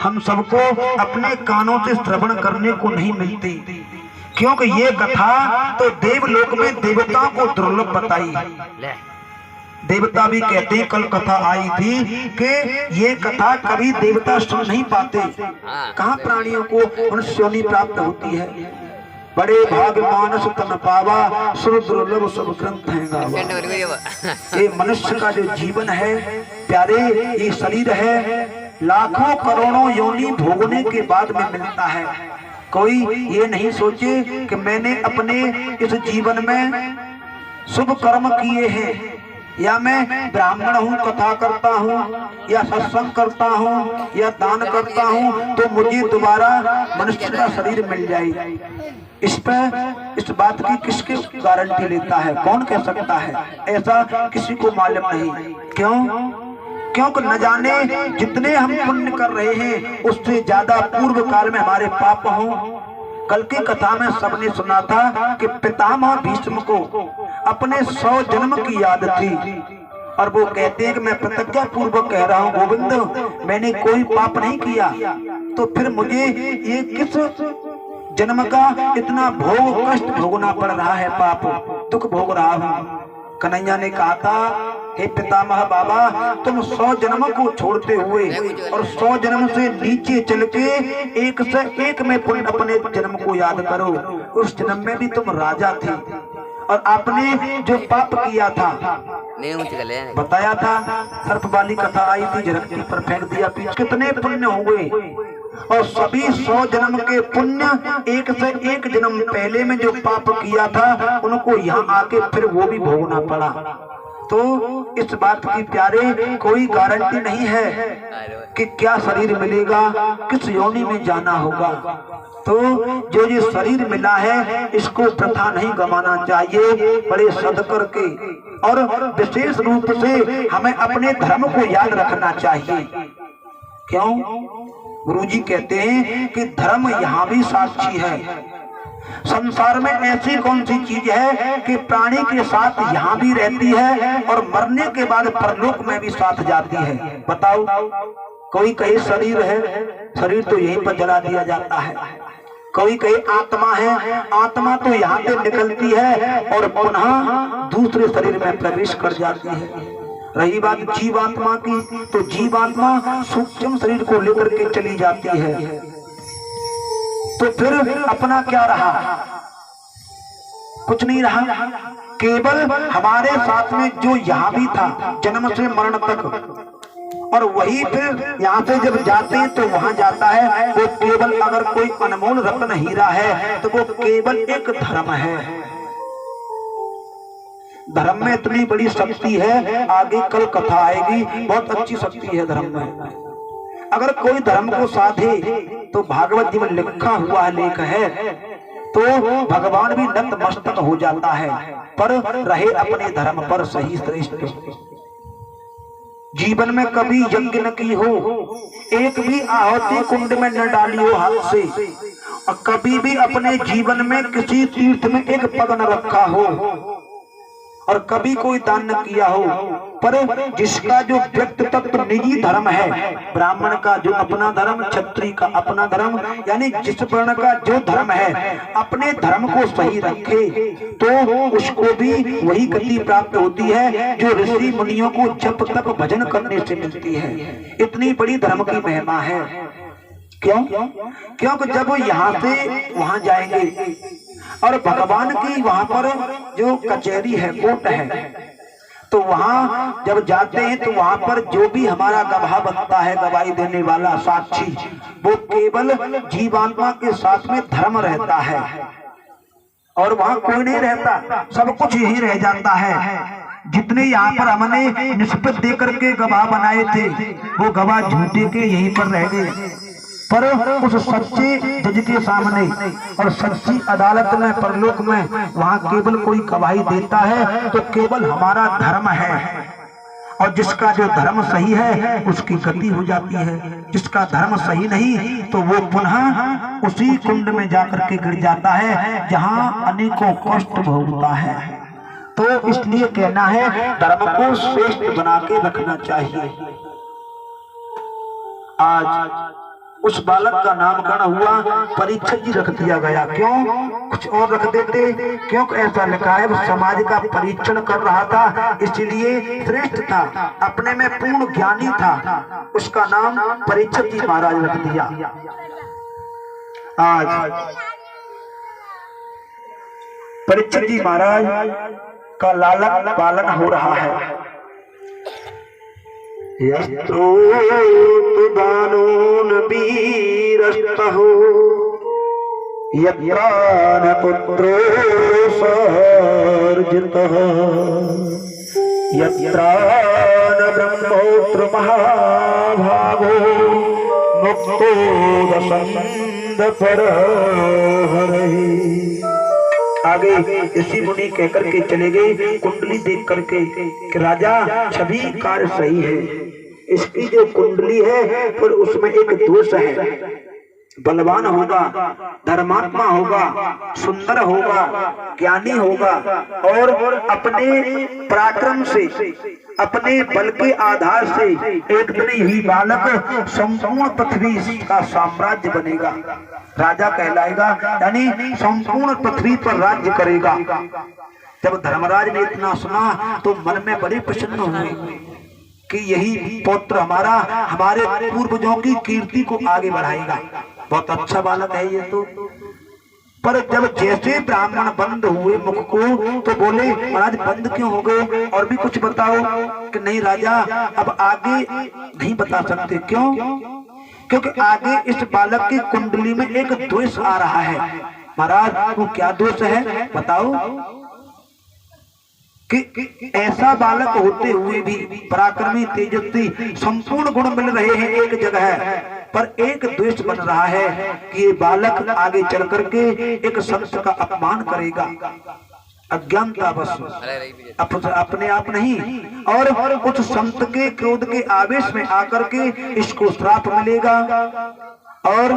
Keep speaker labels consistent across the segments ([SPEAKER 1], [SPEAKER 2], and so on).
[SPEAKER 1] हम सबको अपने कानों से श्रवण करने को नहीं मिलती, क्योंकि ये कथा तो देवलोक में देवताओं को दुर्लभ बताई। देवता भी कहते हैं, कल कथा आई थी कि ये कथा कभी देवता सुन नहीं पाते, कहाँ प्राणियों को मनुष्यों प्राप्त होती है। बड़े भाग मानस तन पावा, सुर दुर्लभ सब ग्रंथ हैं गावा। ये मनुष्य का जो जीवन है प्यारे, ये शरीर है, लाखों करोड़ों योनि भोगने के बाद में मिलता है। कोई ये नहीं सोचे कि मैंने अपने इस जीवन में शुभ कर्म किए हैं, या मैं ब्राह्मण हूँ, कथा करता हूँ, या सत्संग करता हूँ, या दान करता हूँ, तो मुझे दोबारा मनुष्य का शरीर मिल जाए। इस बात की किसकी गारंटी लेता है? कौन कह सकता है? ऐसा किसी को मालूम नहीं। क्योंकि न जाने जितने हम पुण्य कर रहे हैं उससे ज्यादा पूर्व काल में हमारे पाप हों। कल की कथा में सबने सुना था कि पितामह भीष्म को अपने 100 जन्म की याद थी, और वो कहते हैं कि मैं प्रतिज्ञा पूर्वक कह रहा हूँ गोविंद, मैंने कोई पाप नहीं किया, तो फिर मुझे ये किस जन्म का इतना भोग कष्ट भोगना पड़ रहा है, पाप दुख भोग रहा हूँ। कन्हैया ने कहा था, हे पितामह बाबा, तुम 100 जन्म को छोड़ते हुए और 100 जन्म से नीचे चल के एक से एक में पुण्य अपने जन्म को याद करो। उस जन्म में भी तुम राजा थे और आपने जो पाप किया था बताया था, सर्प वाली कथा आई थी, झरकती पर फेंक दिया, कितने पुण्य हुए, और सभी 100 जन्म के पुण्य एक से एक जन्म पहले में जो पाप किया था उनको यहाँ आके फिर वो भी भोगना पड़ा। तो इस बात की प्यारे कोई गारंटी नहीं है कि क्या शरीर मिलेगा, किस योनि में जाना होगा। तो जो ये शरीर मिला है इसको प्रथा नहीं गंवाना चाहिए, बड़े सदकर के, और विशेष रूप से हमें अपने धर्म को याद रखना चाहिए। क्यों? गुरुजी कहते हैं कि धर्म यहाँ भी साक्षी है। संसार में ऐसी कौन सी चीज है कि प्राणी के साथ यहाँ भी रहती है और मरने के बाद परलोक में भी साथ जाती है? बताओ। कोई कहे शरीर है, शरीर तो यहीं पर जला दिया जाता है। कोई कहे आत्मा है, आत्मा तो यहाँ से निकलती है और पुनः दूसरे शरीर में प्रवेश कर जाती है। रही बात जीवात्मा की, तो जीवात्मा सूक्ष्म शरीर को लेकर के चली जाती है। तो फिर अपना क्या रहा? कुछ नहीं रहा। केवल हमारे साथ में जो यहाँ भी था जन्म से मरण तक, और वही फिर यहाँ से जब जाते हैं तो वहां जाता है, वो केवल अगर कोई अनमोल रत्न हीरा है तो वो केवल एक धर्म है। धर्म में इतनी बड़ी शक्ति है, आगे कल कथा आएगी, बहुत अच्छी शक्ति है धर्म में। अगर कोई धर्म को साधे तो भागवत जी में लिखा हुआ लेख है, तो भगवान भी नतमस्तक हो जाता है, पर रहे अपने धर्म पर सही श्रेष्ठ। जीवन में कभी यज्ञ न की हो, एक भी आहुति कुंड में न डाली हो हाथ से, और कभी भी अपने जीवन में किसी तीर्थ में एक पग न रखा हो, और कभी कोई दान न किया हो, पर जिसका जो व्यक्ति तत्व निजी धर्म है, ब्राह्मण का जो अपना धर्म, क्षत्रिय का अपना धर्म, यानी जिस वर्ण का जो धर्म है, अपने धर्म को सही रखे तो उसको भी वही गति प्राप्त होती है जो ऋषि मुनियों को जप तप भजन करने से मिलती है। इतनी बड़ी धर्म की महिमा है। क्यों? क्योंकि जब यहाँ से वहां जाएंगे और भगवान की वहां पर जो कचहरी है, कोर्ट है, तो वहां जब जाते हैं तो वहां पर जो भी हमारा गवाह बनता है, गवाही देने वाला साक्षी, वो केवल जीवात्मा के साथ में धर्म रहता है, और वहां कोई नहीं रहता, सब कुछ यही रह जाता है। जितने यहाँ पर हमने निष्पत्ति दे करके गवाह बनाए थे, वो गवाह झूठे के यहीं पर रह गए, पर उस सच्चे जज के सामने और सच्ची अदालत में, परलोक में, वहाँ केवल कोई गवाही देता है तो केवल हमारा धर्म है, और जिसका जो धर्म सही है उसकी गति हो जाती है। जिसका धर्म सही नहीं तो वो पुनः उसी कुंड में जाकर के गिर जाता है जहाँ अनेकों कष्ट भोगता है। तो इसलिए कहना है धर्म को श्रेष्ठ बना के रखना चाहिए। आज उस बालक का नामकरण हुआ परीक्षित जी रख दिया गया। क्यों? कुछ और रख देते, क्योंकि ऐसा लिखा है वो समाज का परीक्षण कर रहा था, इसलिए श्रेष्ठ था, अपने में पूर्ण ज्ञानी था, उसका नाम परीक्षित जी महाराज रख दिया। आज परीक्षित जी महाराज का लालन पालन हो रहा है। यस्तु दानोन वीरस्तहो यत्रान पुत्रो सर्जितः यत्रान ब्रह्मोत्र महाभागो मुक्तो दशंद परहरहि। आगे ऋषि मुनि कहकर के चले गए, कुंडली देख करके कि राजा सभी कार्य सही है, इसकी जो कुंडली है फिर उसमें एक दोष है, बलवान होगा, धर्मात्मा होगा, सुंदर होगा, ज्ञानी होगा और अपने पराक्रम से, अपने बल के आधार से एक दिन ही बालक संपूर्ण पृथ्वी का साम्राज्य बनेगा, राजा कहलाएगा, यानी संपूर्ण पृथ्वी पर राज्य करेगा। जब धर्मराज ने इतना सुना तो मन में बड़े प्रसन्न हुए कि यही पुत्र हमारा हमारे पूर्वजों की कीर्ति को आगे बढ़ाएगा, बहुत अच्छा बालक है ये तो। पर जब जैसे ब्राह्मण बंद हुए मुख को तो बोले महाराज बंद क्यों हो गए, और भी कुछ बताओ। कि नहीं राजा अब आगे नहीं बता सकते। क्यों? क्योंकि आगे इस बालक की कुंडली में एक दोष आ रहा है। महाराज वो क्या दोष है बताओ। कि ऐसा बालक होते हुए भी पराक्रमी, तेजस्वी, संपूर्ण गुण मिल रहे हैं एक जगह, पर एक द्वेष बन रहा है कि ये बालक आगे चल करके एक संत का अपमान करेगा, अज्ञानता बस, अपने आप नहीं, और कुछ संत के क्रोध के आवेश में आकर के इसको श्राप मिलेगा, और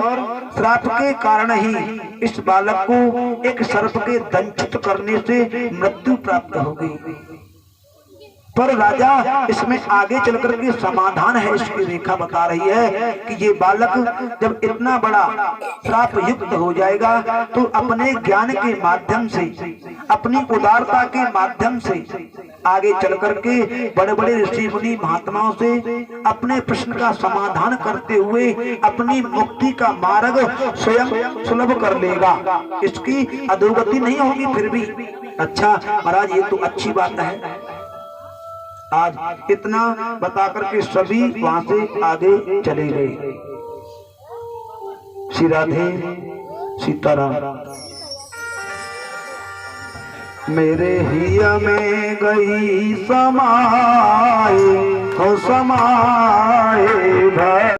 [SPEAKER 1] श्राप के कारण ही इस बालक को एक सर्प के दंशित करने से मृत्यु प्राप्त होगी। पर राजा इसमें आगे चलकर के समाधान है, इसकी रेखा बता रही है कि ये बालक जब इतना बड़ा श्राप युक्त हो जाएगा तो अपने ज्ञान के माध्यम से, अपनी उदारता के माध्यम से आगे चल करके बड़े बड़े ऋषि मुनि महात्माओं से अपने प्रश्न का समाधान करते हुए अपनी मुक्ति का मार्ग स्वयं सुलभ कर लेगा, इसकी अधोगति नहीं होगी फिर भी। अच्छा महाराज ये तो अच्छी बात है। आज इतना बता करके सभी वहां से आगे चले गए। श्री राधे सीताराम। मेरे हिया में गई समा